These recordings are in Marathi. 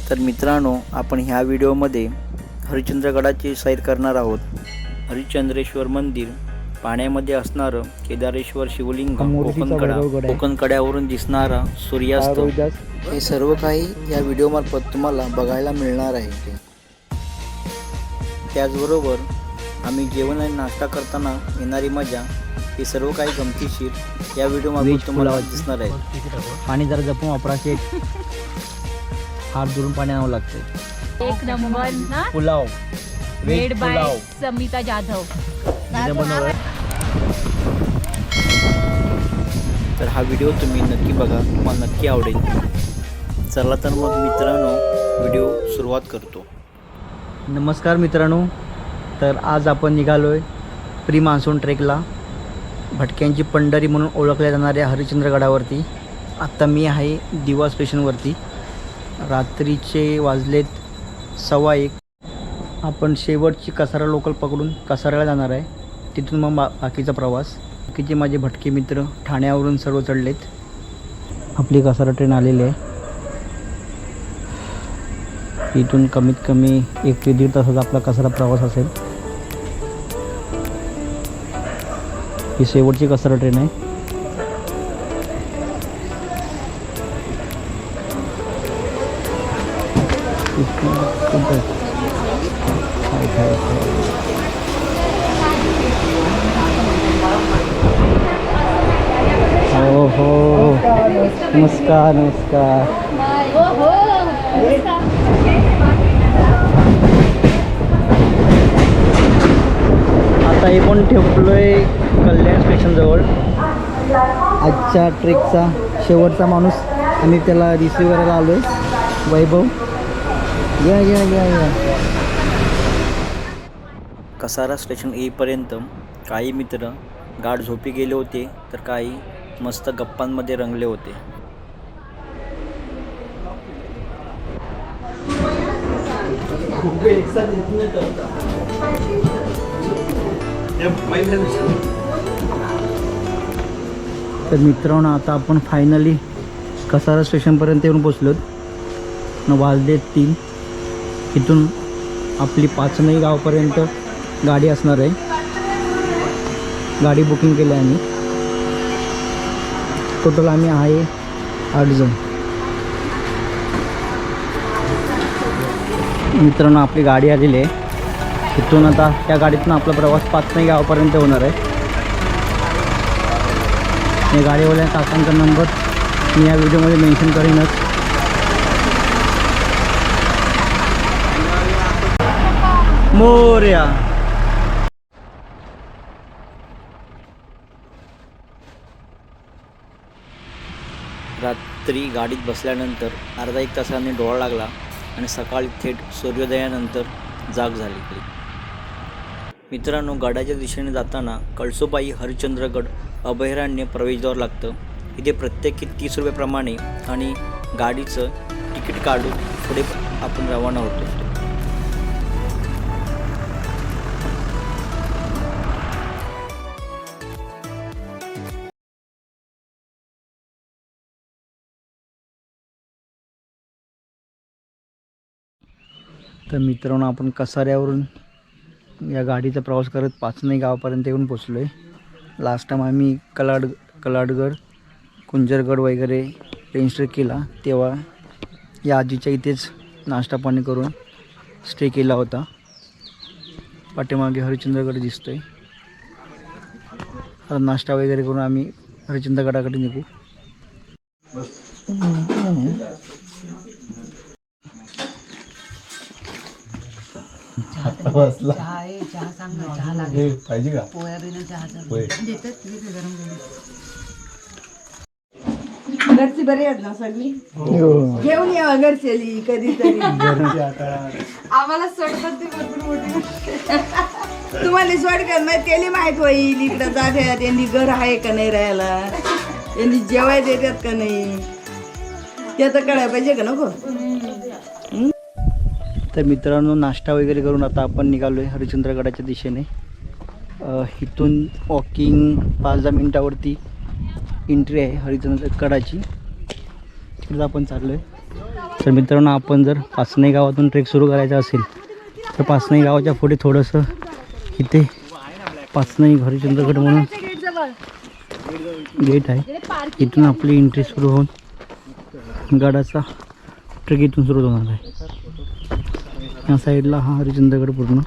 तर मित्रांनो, आपण ह्या व्हिडिओमध्ये हरिश्चंद्रगडाची सैर करणार आहोत. हरिश्चंद्रेश्वर मंदिर, पाण्यामध्ये असणारं केदारेश्वर शिवलिंग, कोकण कड्यावरून दिसणारा सूर्यास्त, हे सर्व काही या व्हिडिओमार्फत तुम्हाला बघायला मिळणार आहे. त्याचबरोबर आम्ही जेवण आणि नाश्ता करताना येणारी मजा, हे सर्व काही गमतीशीर या व्हिडिओमार्फत तुम्हाला दिसणार आहे. पाणी जरा जपून वापरायचे, हात धुवून पाणी आणावं लागतं. एक नंबर ना. Pulao made by Samita Jadhav. तर हा व्हिडिओ तुम्ही नक्की बघा, तुम्हाला नक्की आवडेल. चला तर मग मित्रांनो, व्हिडिओ सुरुवात करतो. नमस्कार मित्रांनो, तर आज आपण निघालोय प्री मान्सून ट्रेकला, भटक्यांची पंढरी म्हणून ओळखल्या जाणाऱ्या हरिश्चंद्रगडावरती. आत्ता मी आहे दिवा स्टेशनवरती. रात्रीचे वाजलेत 1:15. आपण शेवटची कसारा लोकल पकडून कसाऱ्याला जाणार आहे. तिथून मग बाकीचा प्रवास. बाकीचे माझे भटके मित्र ठाण्यावरून सर्व चढलेत. आपली कसारा ट्रेन आलेली आहे. इथून कमीत कमी 1 ते 1.5 तासाचा आपला कसारा प्रवास असेल. ही शेवटची कसारा ट्रेन आहे. हो हो, नमस्कार नमस्कार. आता हे पण ठेवलोय कल्याण स्टेशनजवळ. आजच्या ट्रेकचा शेवटचा माणूस आम्ही त्याला रिसीव करायला आलोय. वैभव, या या या या. कसारा स्टेशन येईपर्यंत काही मित्र गाढ झोपी गेले होते, तर काही मस्त गप्पांमध्ये रंगले होते. तर मित्रांनो, आता आपण फायनली कसारा स्टेशनपर्यंत येऊन पोचलो. वाजले 3. इथून आपली पाचनई गावापर्यंत गाडी असणार आहे. गाडी बुकिंग केली आहे आम्ही. टोटल आम्ही आहे 8 जण. मित्रांनो, आपली गाडी आलेली आहे. इथून आता त्या गाडीतून आपला प्रवास पाचनई गावापर्यंत होणार आहे. या गाडीवाल्या काकांचा नंबर मी या व्हिडिओमध्ये मेन्शन करीनच. मोरया. रात्री गाडीत बसल्यानंतर अर्धा 1 तासाने डोळा लागला आणि सकाळी थेट सूर्योदयानंतर जाग झाली. मित्रांनो, गडाच्या दिशेने जाताना कळसोबाई हरिश्चंद्रगड अभयारण्य प्रवेशद्वार लागतं. इथे प्रत्येकी 30 रुपयाप्रमाणे आणि गाडीचं तिकीट काढून पुढे आपण रवाना होतो. तर मित्रांनो, आपण कसाऱ्यावरून या गाडीचा प्रवास करत पाचनई गावापर्यंत येऊन पोचलो आहे. लास्ट टाइम आम्ही कलाडगड, कुंजरगड वगैरे रेंजस्टे केला, तेव्हा या आजीच्या इथेच नाश्ता पाणी करून स्टे केला होता. पाठीमागे हरिश्चंद्रगड दिसतो आहे. आता नाश्ता वगैरे करून आम्ही हरिश्चंद्रगडाकडे निघू. पाहिजे का? घरची बरी आहेत ना सगळी? घेऊन यावं घरच्याली कधीतरी. आम्हाला सोडतात ते भरपूर मोठी. तुम्हाला सोडतात मग त्याला माहित होईल इकडं जात्यात यांनी घर आहे का नाही राहायला, यांनी जेवाय देतात का नाही, त्याचं कळायला पाहिजे का नको. तर मित्रांनो, नाश्ता वगैरे करून आता आपण निघालो आहे हरिश्चंद्रगडाच्या दिशेने. इथून वॉकिंग 5-10 मिनिटावरती एंट्री आहे हरिश्चंद्रगडाची. तिकडे आपण चाललो आहे. तर मित्रांनो, आपण जर पाचनई गावातून ट्रेक सुरू करायचा असेल तर पाचनई गावाच्या पुढे थोडंसं इथे पाचनई हरिश्चंद्रगड म्हणून गेट आहे. इथून आपली एंट्री सुरू होऊन गडाचा ट्रेक इथून सुरू होणार आहे. या साईडला हा हरिश्चंद्रगड पूर्ण.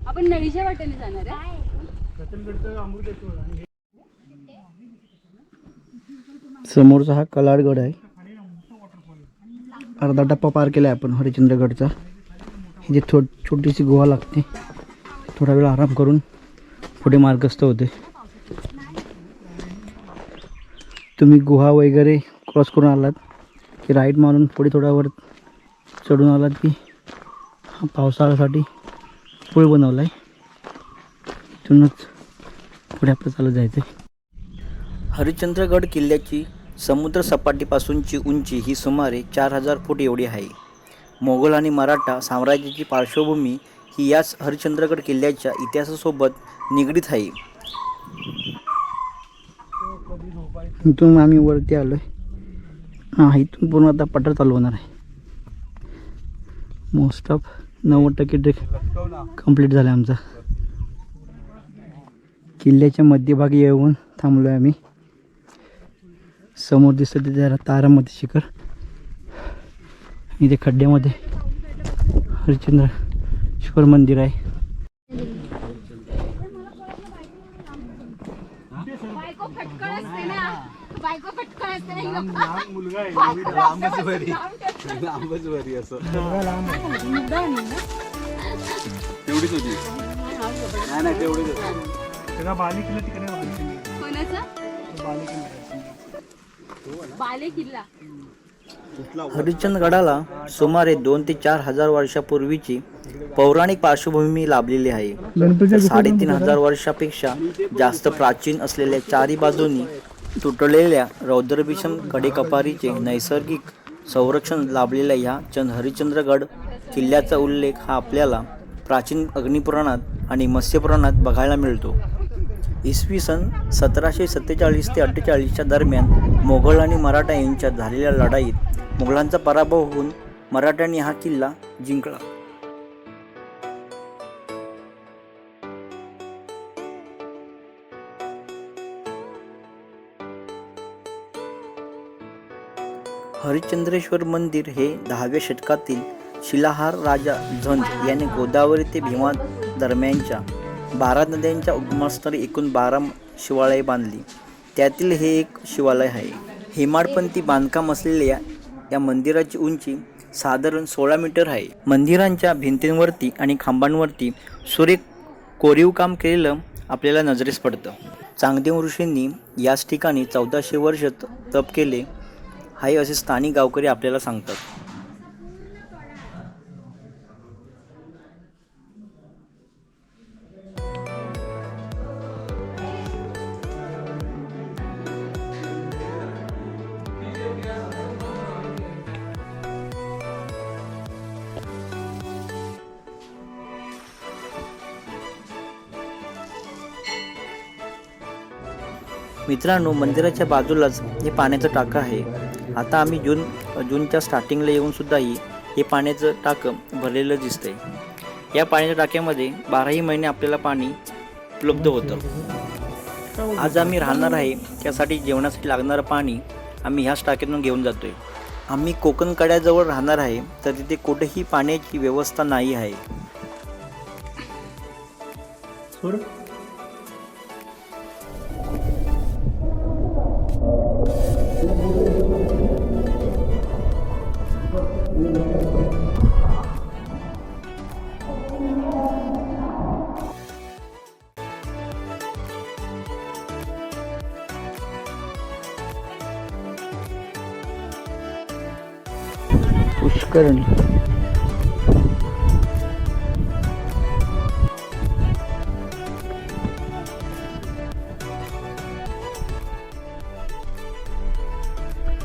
आपण नळीच्या वाटेने जाणार आहे. समोरचा हा कलाडगड आहे. अर्धा टप्पा पार केला आहे आपण हरिश्चंद्रगडचा. इथे छोटीशी गुहा लागते. थोडा वेळ आराम करून पुढे मार्गस्थ होते. तुम्ही गुहा वगैरे क्रॉस करून आलात की राईट मारून पुढे थोडा वर चढून आलात की हा पावसाळ्यासाठी पूल बनवला आहे. इथूनच पुढे आपलं चालत जायचं. हरिश्चंद्रगड किल्ल्याची समुद्र सपाटीपासूनची उंची ही सुमारे 4000 फूट एवढी आहे. मोगल आणि मराठा साम्राज्याची पार्श्वभूमी ही याच हरिश्चंद्रगड किल्ल्याच्या इतिहासासोबत निगडीत आहे. इथून आम्ही वरती आलो आहे. हां, इथून पूर्ण आता पठार चालू होणार आहे. मोस्ट ऑफ 90% ट्रेक कंप्लीट झाला आमचा. किल्ल्याच्या मध्यभागी येऊन थांबलो आहे आम्ही. समोर दिसतं ते जरा तारामती शिखर. इथे खड्ड्यामध्ये हरिश्चंद्रेश्वर मंदिर आहे. बायको फटकळ असते ना, बायको फटकळ असते ना. मुलगा आहे लांबच बरी असं तेवढीच होती. नाही तेवढीच होती. कोणाचा बाले किल्ला. हरिश्चंद्रगडाला सुमारे 2 ते 4000 वर्षापूर्वीची पौराणिक पार्श्वभूमी लाभलेली आहे. 3500 वर्षापेक्षा जास्त प्राचीन असलेल्या चारी बाजूंनी तुटलेल्या रौद्रभीषण कडेकपारीचे नैसर्गिक संरक्षण लाभलेल्या ह्या हरिश्चंद्रगड किल्ल्याचा उल्लेख हा आपल्याला प्राचीन अग्निपुराणात आणि मत्स्यपुराणात बघायला मिळतो. इसवी सन 1747 ते 48च्या दरम्यान मोगल आणि मराठा यांच्यात झालेल्या लढाईत मोगलांचा पराभव होऊन मराठ्यांनी हा किल्ला जिंकला. हरिश्चंद्रेश्वर मंदिर हे 10व्या शतकातील शिलाहार राजा झंज याने गोदावरी ते भीमा दरम्यानच्या 12 नद्यांच्या उगमस्थानी एकूण 12 शिवालये बांधली. त्यातील हे एक शिवालय आहे. हेमाडपंथी बांधकाम असलेल्या या मंदिराची उंची साधारण 16 मीटर आहे. मंदिरांच्या भिंतींवरती आणि खांबांवरती सुरेख कोरीव काम केलेलं आपल्याला नजरेस पडतं. चांगदेव ऋषींनी याच ठिकाणी 1400 वर्ष तप केले आहे असे स्थानिक गावकरी आपल्याला सांगतात. मित्रांनो, मंदिराच्या बाजूलाच हे पाण्याचं टाकं आहे. आता आम्ही जूनच्या स्टार्टिंगला येऊन सुद्धाही हे पाण्याचं टाकं भरलेलं दिसतंय. या पाण्याच्या टाक्यामध्ये 12ही महिने आपल्याला पाणी उपलब्ध होतं. आज आम्ही राहणार आहे त्यासाठी जेवणासाठी लागणारं पाणी आम्ही ह्याच टाक्यातून घेऊन जातोय. आम्ही कोकण कड्याजवळ राहणार आहे तर तिथे कुठेही पाण्याची व्यवस्था नाही आहे. पुष्करणी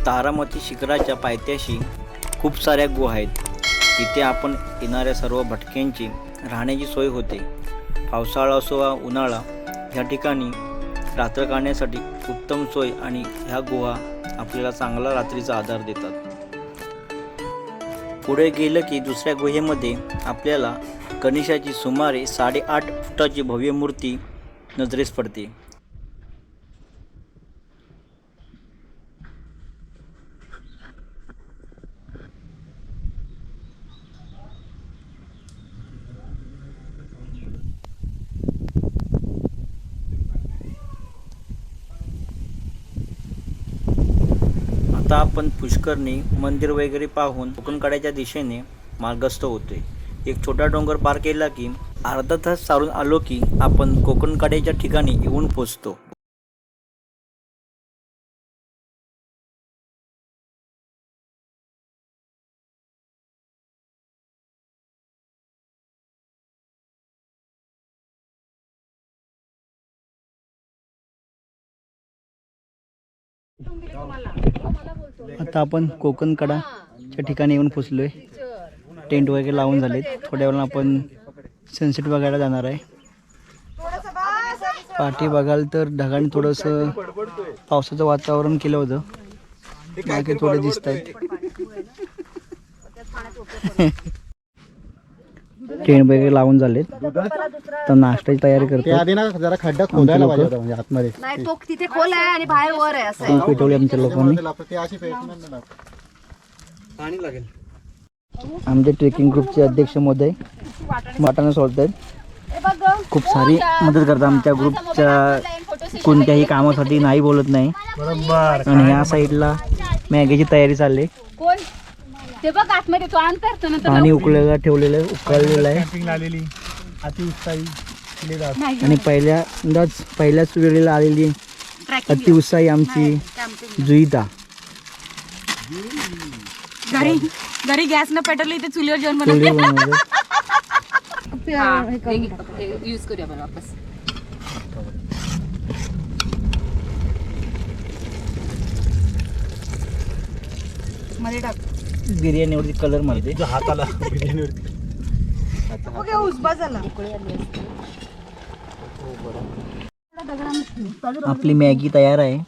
तारामती शिखराच्या पायथ्याशी खूप साऱ्या गुहा आहेत. इथे आपण येणाऱ्या सर्व भटक्यांची राहण्याची सोय होते. पावसाळा असो वा उन्हाळा, या ठिकाणी रात्र काढण्यासाठी उत्तम सोय आणि ह्या गुहा आपल्याला चांगला रात्रीचा आधार देतात. पुढे गेलं की दुसऱ्या गुहेमध्ये आपल्याला गणेशाची सुमारे 8.5 फुटाची भव्य मूर्ती नजरेस पडते. आता आपण पुष्करणी मंदिर वगैरे पाहून कोकणकड्याच्या दिशेने मार्गस्थ होतोय. एक छोटा डोंगर पार केला की अर्धा तास चालून आलो की आपण कोकणकड्याच्या ठिकाणी येऊन पोचतो. आता आपण कोकणकडाच्या ठिकाणी येऊन पोचलोय. टेंट वगैरे लावून झालेत. थोड्या वेळानं आपण सनसेट बघायला जाणार आहे. पाठी बघाल तर ढगाने थोडंसं पावसाचं वातावरण केलं होतं. बाकी थोडे दिसत आहेत. टेंट वगैरे लावून झालेत. तर नाश्त्याची तयारी करतो. आधी ना जरा खड्डा खोदायला पाहिजे होता, म्हणजे आतमध्ये नाही तो तिथे खोल आहे आणि बाहेर वर आहे असं. ती पेटवली आमच्या लोकांनी. ते अशी पेटणार ना. पाणी लागेल. आमच्या ट्रेकिंग ग्रुपचे अध्यक्ष महोदय वाटाणा सोडत आहेत. खूप सारी मदत करतात आमच्या ग्रुपच्या. कोणत्याही कामासाठी नाही बोलत नाही. आणि ह्या साईडला मॅगीची तयारी चालली. कोण ते बघ आतमध्ये तो अंतर नंतर पाणी उकळायला ठेवलेलं आहे, उकळलेलं आहे. आणि पहिल्याच वेळेला आलेली अतिउत्साही आमची जुईता. घरी गॅस न पेटवली ते चुलीवर जेवण चुलीवर बनवलं. यूज करूया आपण वापस. मध्ये टाक. बिर्याणीवरती कलर मारते. हाताला बिर्याणीवरती. ओके उसबा झाला. आपली मॅगी तयार आहे.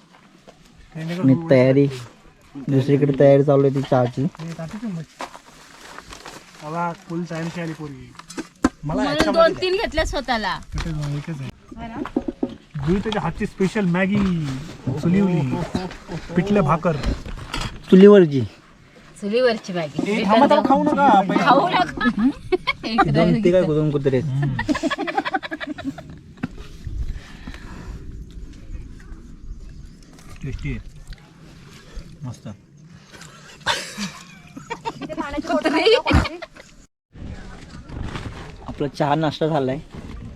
आणि तयारी दुसरीकडे तयारी चालू आहे ती चहाची. म्हणून 2-3 घेतल्या स्वतःला. हातची स्पेशल मॅगी, चुलीवली, पिठलं भाकर, चुलीवरची. चुलीवरची मॅगी खाऊ नका. खाऊ नका. ते काय कुठून कुत्रे. टेस्टी आहे, मस्त. आपला चहा नाश्ता झालाय.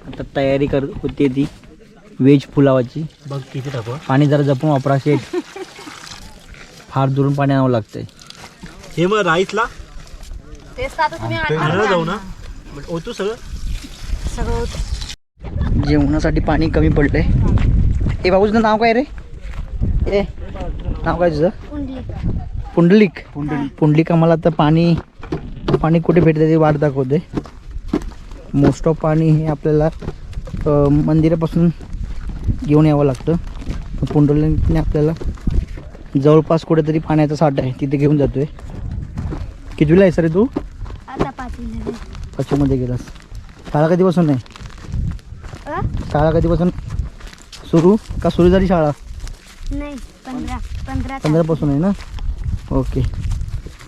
आता तयारी होते ती व्हेज पुलावाची. बघ किती टाकू. पाणी जरा जपून वापरा शेट. फार दुरून पाणी आणावं लागतंय. हे मग राईसला तेच आता तुम्ही घराला जाऊ ना, ओतू सगळं. जेवणासाठी पाणी कमी पडलंय. ए बाबू तुझं नाव काय रे? ए नाव काय तुझं? पुंडलिक. पुंडलिक आम्हाला आता पाणी कुठे भेटते ते वाट दाखवते. मोस्ट ऑफ पाणी हे आपल्याला मंदिरापासून घेऊन यावं लागतं. पुंडलिकने आपल्याला जवळपास कुठेतरी पाण्याचा साठा आहे तिथे घेऊन जातोय. कितवीला आहे सर तू? आता 5वीमध्ये गेलास. शाळा कधीपासून आहे? शाळा कधीपासून सुरू का सुरू झाली शाळा? नाही 15पासून आहे ना. ओके.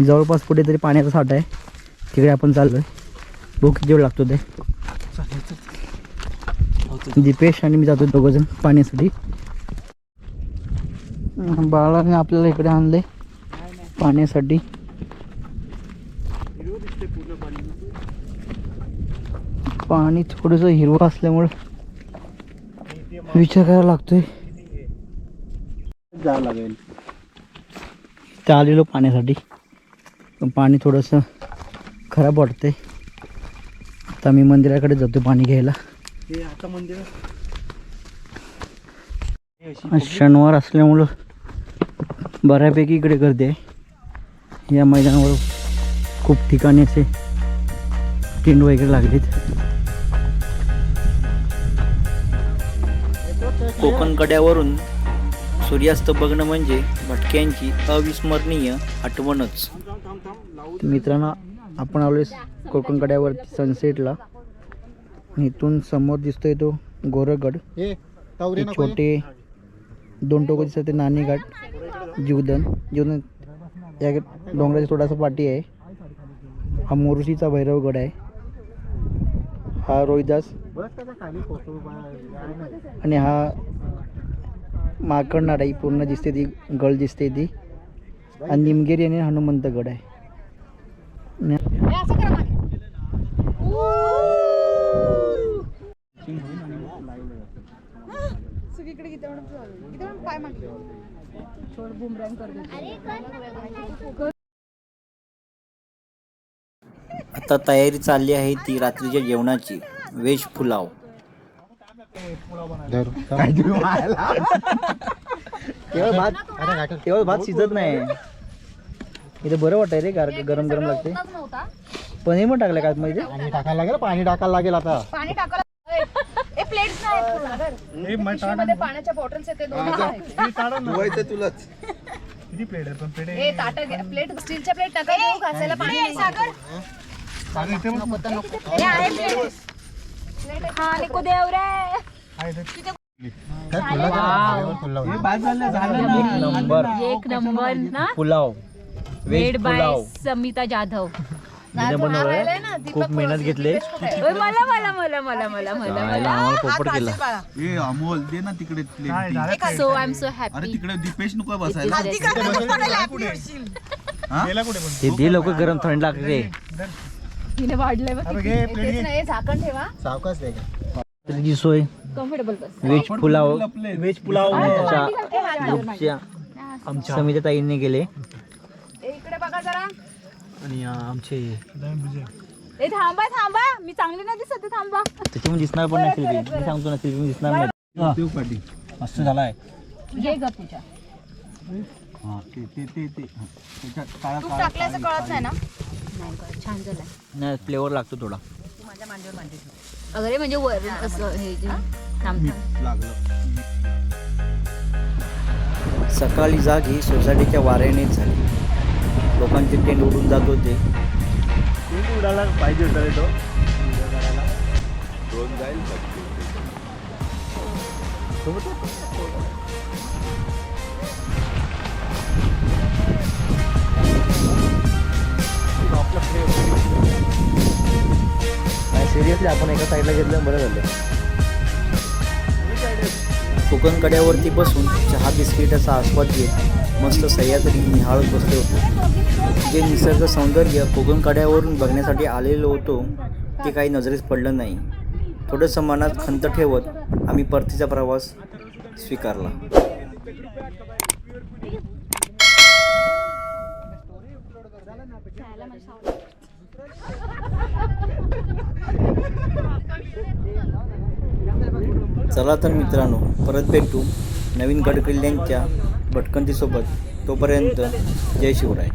जवळपास कुठेतरी पाण्याचा साठा आहे तिकडे आपण चाललोय. बघू किती वेळ लागतो ते. दीपेश आणि मी जातो दोघंजण पाण्यासाठी. बाळाने आपल्याला इकडे आणले पाण्यासाठी. पाणी थोडंसं हिरवं असल्यामुळं विचार करायला लागतोय. जावं लागेल. इथं आलेलो पाण्यासाठी पण पाणी थोडंसं खराब वाटतंय. आता मी मंदिराकडे जातो पाणी घ्यायला. आज शनिवार असल्यामुळं बऱ्यापैकी इकडे गर्दी आहे. या मैदानावर खूप ठिकाणी असे टेंट वगैरे लागलेत. कोकण कड्यावरून सूर्यास्त बघणं म्हणजे भटक्यांची अविस्मरणीय आठवणच. मित्रांनो, आपण आलोय कोकण कड्यावरती सनसेटला. इथून समोर दिसतोय तो गोरगड, ए तावरे नको छोटे 2 टोकं दिसतात ते नाणेघाट, जीवदन या डोंगराच्या थोडासा पाठी आहे. हा मोरुशीचा भैरवगड आहे. हा रोहिदास बस त्याचा खाली फोटो आणि हा माकड नाडाई पूर्ण दिसते ती गळ दिसते ती. आणि निमगिरी आणि हनुमंतगड आहे. सगळीकडे गीता मॅडम पाय मागले थोडं बुमरँग कर देतो. आता तयारी चालली आहे ती रात्रीच्या जेवणाची. व्हेज पुलाव. केवळ भात शिजत नाही. इथे बरं वाटतंय रे, गरम गरम लागते. पनीर पण टाकलं का आतमध्ये? पाणी टाकायला लागेल, पाणी टाकायला लागेल आता. पाणी टाकायला प्लेट्स नाही पाण्याच्या बॉटल्स येते 2 तुलाच किती प्लेट आहे पण प्लेट ए ताट प्लेट स्टीलच्या प्लेट टाका देऊ घासायला पाणी नाही. सागर हे आहे प्लेट. हा निको देव रे. एक नंबर ना. Pulao, made veg by pulao. Samita Jadhav. तिने बनवलंय. खूप मेहनत घेतली. ओय, मला मला मला मला मला मला आम्हाला पोपट केला. ए अमोल दे ना तिकडे plate. So I am so अरे हॅपी. तिकडे दीपेश नको बसायला. गेला कुठे पण ते दे लवकर, गरम थंड लागते. तिने वाढलंय बघ अबे किती. घे, प्लेट घे. हे झाकण ठेवा. सावकाश दे का. त्याची सोय कम्फर्टेबल बस. व्हेज पुलाव व्हेज पुलाव आमच्या समिता ताईंनी केले. इकडे बघा जरा. आणि आमचे ए थांबा थांबा, मी चांगली नाही दिसत आहे, थांबा. त्याच्यामध्ये दिसणार पण नाही सेल्फी. मी सांगतो ना, सेल्फी दिसणार नाही. मस्त झालाय. घे ग तुझ्या. हा ते ते ते ते हा. त्याच्यात काळा तूप टाकल्याचं कळत नाही ना. छान झालं. नाही, फ्लेवर लागतो थोडा. अगरे म्हणजे वर असं हे जे थांब. लागलं. सकाळी जाग ही सोसायटीच्या वाऱ्यानेच झाली. लोकांचे टेंट उडून जात होते. उडाला पाहिजे होता रे तो. सिरियसली आपण एका साईडला घेतलं बरं झालं. कोकण कड्यावरती बसून चहा बिस्किटाचा आस्वाद घेत मस्त सह्याद्री निहाळत बसले होते. जे निसर्ग सौंदर्य कोकण कड्यावरून बघण्यासाठी आलेलो होतो ते काही नजरेस पडलं नाही. थोडंसं मनात खंत ठेवत आम्ही परतीचा प्रवास स्वीकारला. चला तर मित्रांनो, परत भेटू नवीन गडकिल्ल्यांच्या भटकंतीसोबत. तोपर्यंत जय शिवराय.